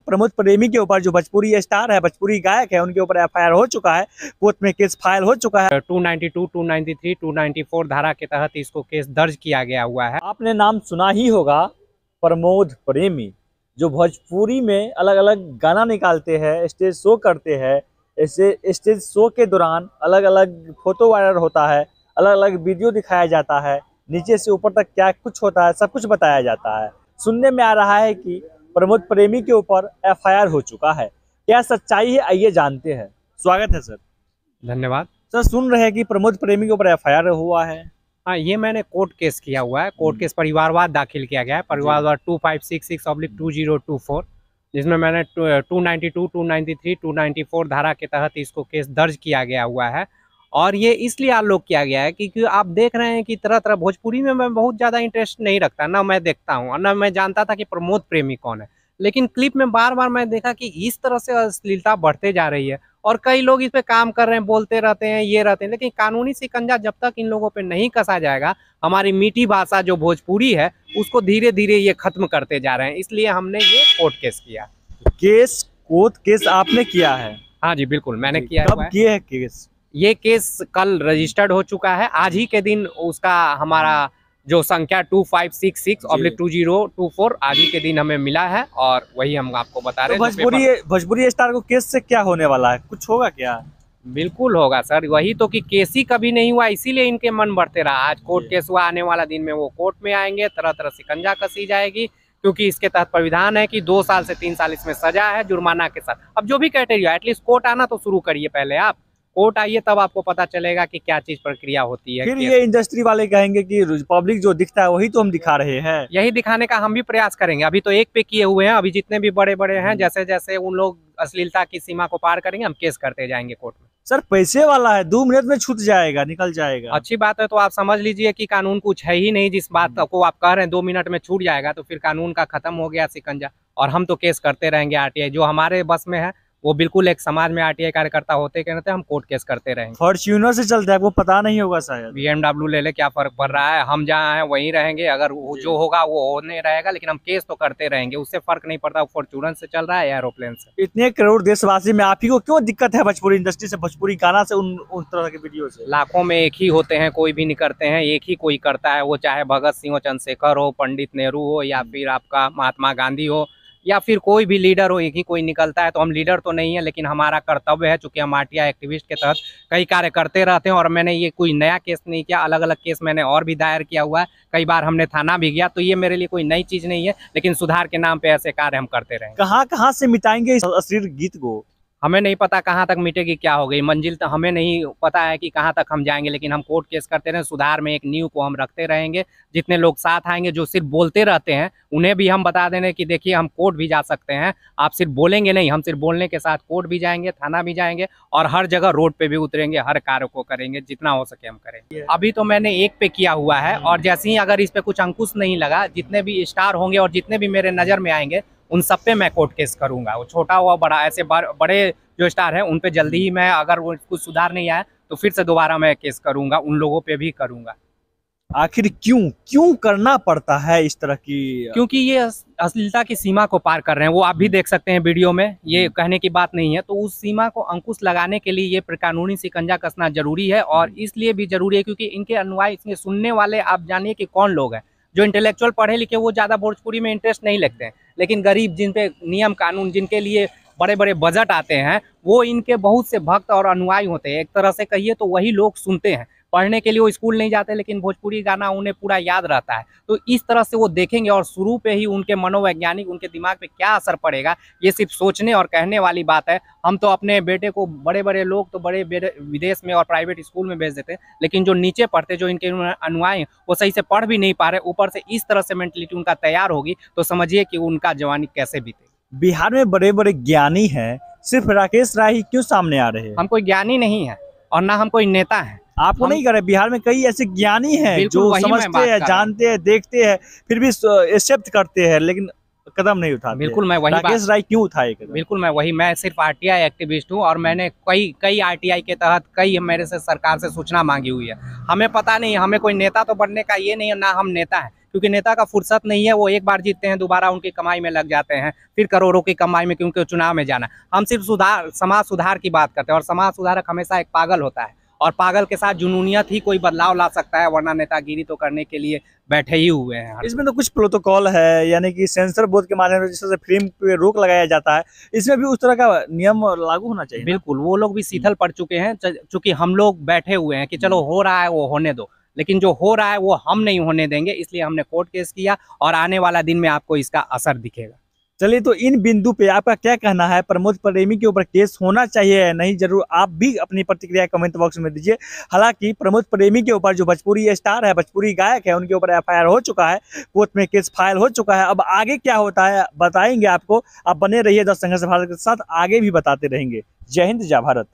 प्रमोद प्रेमी के ऊपर जो भोजपुरी स्टार है, भोजपुरी गायक है, उनके ऊपर एफआईआर हो चुका है, कोर्ट में केस फाइल हो चुका है। 292, 293, 294 धारा के तहत इसको केस दर्ज किया गया हुआ है। आपने नाम सुना ही होगा प्रमोद प्रेमी, जो भोजपुरी में अलग अलग गाना निकालते हैं, स्टेज शो करते हैं। ऐसे स्टेज शो के दौरान अलग अलग फोटो वायरल होता है, अलग अलग वीडियो दिखाया जाता है, नीचे से ऊपर तक क्या कुछ होता है सब कुछ बताया जाता है। सुनने में आ रहा है कि प्रमोद प्रेमी के ऊपर एफआईआर हो चुका है। क्या सच्चाई है, आइए जानते हैं। स्वागत है सर। धन्यवाद सर, सुन रहे हैं कि प्रमोद प्रेमी के ऊपर एफआईआर हुआ है। हाँ, ये मैंने कोर्ट केस किया हुआ है। कोर्ट केस परिवारवाद दाखिल किया गया है, परिवारवाद 2566/2024, जिसमें मैंने 292, 293, 294 धारा के तहत इसको केस दर्ज किया गया हुआ है। और ये इसलिए आलोक किया गया है क्योंकि आप देख रहे हैं कि तरह तरह भोजपुरी में मैं बहुत ज़्यादा इंटरेस्ट नहीं रखता, ना मैं देखता हूँ और ना मैं जानता था कि प्रमोद प्रेमी कौन है। लेकिन क्लिप में बार बार मैं देखा कि इस तरह से अश्लीलता बढ़ते जा रही है और कई लोग इस पे काम कर रहे हैं, बोलते रहते हैं, ये रहते हैं, लेकिन कानूनी शिकंजा जब तक इन लोगों पे नहीं कसा जाएगा, हमारी मीठी भाषा जो भोजपुरी है उसको धीरे धीरे ये खत्म करते जा रहे हैं। इसलिए हमने ये कोर्ट केस किया। कोर्ट केस आपने किया है? हाँ जी, बिल्कुल मैंने किया। कब किए है केस? ये केस कल रजिस्टर्ड हो चुका है। आज ही के दिन उसका हमारा जो संख्या 2566/2024 आज ही के दिन हमें मिला है और वही हम आपको बता रहे हैं। भोजपुरी स्टार को केस से क्या होने वाला है, कुछ होगा क्या? बिल्कुल होगा सर, वही तो कि केस ही कभी नहीं हुआ, इसीलिए इनके मन बढ़ते रहा। आज कोर्ट केस हुआ, आने वाला दिन में वो कोर्ट में आएंगे, तरह तरह शिकंजा कसी जाएगी, क्योंकि इसके तहत प्राविधान है कि 2 साल से 3 साल इसमें सजा है जुर्माना के साथ। अब जो भी क्राइटेरिया, एटलीस्ट कोर्ट आना तो शुरू करिए पहले, आप कोर्ट आइए तब आपको पता चलेगा कि क्या चीज प्रक्रिया होती है। फिर ये इंडस्ट्री वाले कहेंगे कि पब्लिक जो दिखता है वही तो हम दिखा रहे हैं। यही दिखाने का हम भी प्रयास करेंगे। अभी तो एक पे किए हुए हैं, अभी जितने भी बड़े बड़े हैं, जैसे जैसे उन लोग अश्लीलता की सीमा को पार करेंगे हम केस करते जाएंगे कोर्ट में। सर, पैसे वाला है, 2 मिनट में छूट जाएगा, निकल जाएगा। अच्छी बात है, तो आप समझ लीजिए कि कानून कुछ है ही नहीं। जिस बात को आप कह रहे हैं 2 मिनट में छूट जाएगा, तो फिर कानून का खत्म हो गया शिकंजा, और हम तो केस करते रहेंगे। आरटीआई जो हमारे बस में है वो बिल्कुल एक समाज में आरटीआई कार्यकर्ता होते कहते हम कोर्ट केस करते रहेंगे। फॉर्च्यूनर से चलता है, वो पता नहीं होगा शायद। BMW ले ले, क्या फर्क पड़ रहा है, हम जहाँ हैं वहीं रहेंगे। अगर जो होगा वो होने रहेगा, लेकिन हम केस तो करते रहेंगे, उससे फर्क नहीं पड़ता फॉर्च्यूनर से चल रहा है या एरोप्लेन से। इतने करोड़ देशवासी में आप ही को क्यों दिक्कत है भोजपुरी इंडस्ट्री से, भोजपुरी गाना से, उन तरह के वीडियो से? लाखों में एक ही होते हैं, कोई भी नहीं करते हैं, एक ही कोई करता है। वो चाहे भगत सिंह हो, चंद्रशेखर हो, पंडित नेहरू हो, या फिर आपका महात्मा गांधी हो, या फिर कोई भी लीडर हो, एक ही कोई निकलता है। तो हम लीडर तो नहीं है, लेकिन हमारा कर्तव्य है, चूंकि हम आरटीआई एक्टिविस्ट के तहत कई कार्य करते रहते हैं। और मैंने ये कोई नया केस नहीं किया, अलग अलग केस मैंने और भी दायर किया हुआ है, कई बार हमने थाना भी गया। तो ये मेरे लिए कोई नई चीज नहीं है, लेकिन सुधार के नाम पे ऐसे कार्य हम करते रहेंगे। कहाँ कहाँ से मिटाएंगे इस अश्लील गीत को? हमें नहीं पता कहाँ तक मिटेगी, क्या हो गई मंजिल, तो हमें नहीं पता है कि कहाँ तक हम जाएंगे, लेकिन हम कोर्ट केस करते रहे, सुधार में एक नींव को हम रखते रहेंगे। जितने लोग साथ आएंगे जो सिर्फ बोलते रहते हैं, उन्हें भी हम बता देंगे कि देखिए हम कोर्ट भी जा सकते हैं, आप सिर्फ बोलेंगे नहीं, हम सिर्फ बोलने के साथ कोर्ट भी जाएंगे, थाना भी जाएंगे, और हर जगह रोड पे भी उतरेंगे, हर कार्य को करेंगे, जितना हो सके हम करेंगे। अभी तो मैंने एक पे किया हुआ है, और जैसे ही अगर इस पे कुछ अंकुश नहीं लगा, जितने भी स्टार होंगे और जितने भी मेरे नज़र में आएंगे उन सब पे मैं कोर्ट केस करूंगा। वो छोटा हुआ बड़ा, ऐसे बड़े जो स्टार है उन पे जल्दी ही मैं, अगर वो कुछ सुधार नहीं आया तो फिर से दोबारा मैं केस करूंगा, उन लोगों पे भी करूंगा। आखिर क्यों करना पड़ता है इस तरह की? क्योंकि ये अश्लीलता की सीमा को पार कर रहे हैं। वो आप भी देख सकते हैं वीडियो में, ये कहने की बात नहीं है। तो उस सीमा को अंकुश लगाने के लिए ये कानूनी शिकंजा कसना जरूरी है, और इसलिए भी जरूरी है क्योंकि इनके अनुयायी, इसके सुनने वाले आप जानिए कि कौन लोग हैं। जो इंटेलेक्चुअल पढ़े लिखे वो ज़्यादा भोजपुरी में इंटरेस्ट नहीं लेते हैं, लेकिन गरीब, जिन पे नियम कानून, जिनके लिए बड़े बड़े बजट आते हैं, वो इनके बहुत से भक्त और अनुयायी होते हैं। एक तरह से कहिए तो वही लोग सुनते हैं। पढ़ने के लिए वो स्कूल नहीं जाते, लेकिन भोजपुरी गाना उन्हें पूरा याद रहता है। तो इस तरह से वो देखेंगे, और शुरू पे ही उनके मनोवैज्ञानिक, उनके दिमाग पे क्या असर पड़ेगा, ये सिर्फ सोचने और कहने वाली बात है। हम तो अपने बेटे को, बड़े बड़े लोग तो बड़े विदेश में और प्राइवेट स्कूल में भेज देते हैं, लेकिन जो नीचे पढ़ते, जो इनके अनुयायी, वो सही से पढ़ भी नहीं पा रहे, ऊपर से इस तरह से मेंटलिटी उनका तैयार होगी, तो समझिए कि उनका जवानी कैसे बीतेगी। बिहार में बड़े बड़े ज्ञानी हैं, सिर्फ राकेश राय ही क्यों सामने आ रहे हैं? हम कोई ज्ञानी नहीं है और ना हम कोई नेता है। आपको नहीं कर रहे, बिहार में कई ऐसे ज्ञानी हैं जो समझते हैं, जानते हैं, देखते हैं, फिर भी एक्सेप्ट करते हैं, लेकिन कदम नहीं उठाते। बिल्कुल मैं वही राकेश राय क्यों उठाए कदम? बिल्कुल मैं सिर्फ आरटीआई एक्टिविस्ट हूँ, और मैंने कई आरटीआई के तहत कई मेरे से सरकार से सूचना मांगी हुई है। हमें पता नहीं, हमें कोई नेता तो बनने का ये नहीं है, ना हम नेता है, क्योंकि नेता का फुर्सत नहीं है, वो एक बार जीतते हैं दोबारा उनकी कमाई में लग जाते हैं, फिर करोड़ों की कमाई में, क्योंकि चुनाव में जाना। हम सिर्फ समाज सुधार की बात करते हैं, और समाज सुधारक हमेशा एक पागल होता है, और पागल के साथ जुनूनियत ही कोई बदलाव ला सकता है, वरना नेतागिरी तो करने के लिए बैठे ही हुए हैं। इसमें तो कुछ प्रोटोकॉल है, यानी कि सेंसर बोर्ड के माध्यम से जिस तरह से फिल्म पे रोक लगाया जाता है, इसमें भी उस तरह का नियम लागू होना चाहिए ना? बिल्कुल, वो लोग भी शिथिल पड़ चुके हैं, चूंकि हम लोग बैठे हुए हैं कि चलो हो रहा है वो होने दो, लेकिन जो हो रहा है वो हम नहीं होने देंगे, इसलिए हमने कोर्ट केस किया, और आने वाला दिन में आपको इसका असर दिखेगा। चलिए, तो इन बिंदु पे आपका क्या कहना है? प्रमोद प्रेमी के ऊपर केस होना चाहिए या नहीं? जरूर आप भी अपनी प्रतिक्रिया कमेंट बॉक्स में दीजिए। हालांकि प्रमोद प्रेमी के ऊपर, जो भोजपुरी स्टार है, भोजपुरी गायक है, उनके ऊपर एफआईआर हो चुका है, कोर्ट में केस फाइल हो चुका है। अब आगे क्या होता है बताएंगे आपको। आप बने रहिए द संघर्ष भारत के साथ, आगे भी बताते रहेंगे। जय हिंद, जय भारत।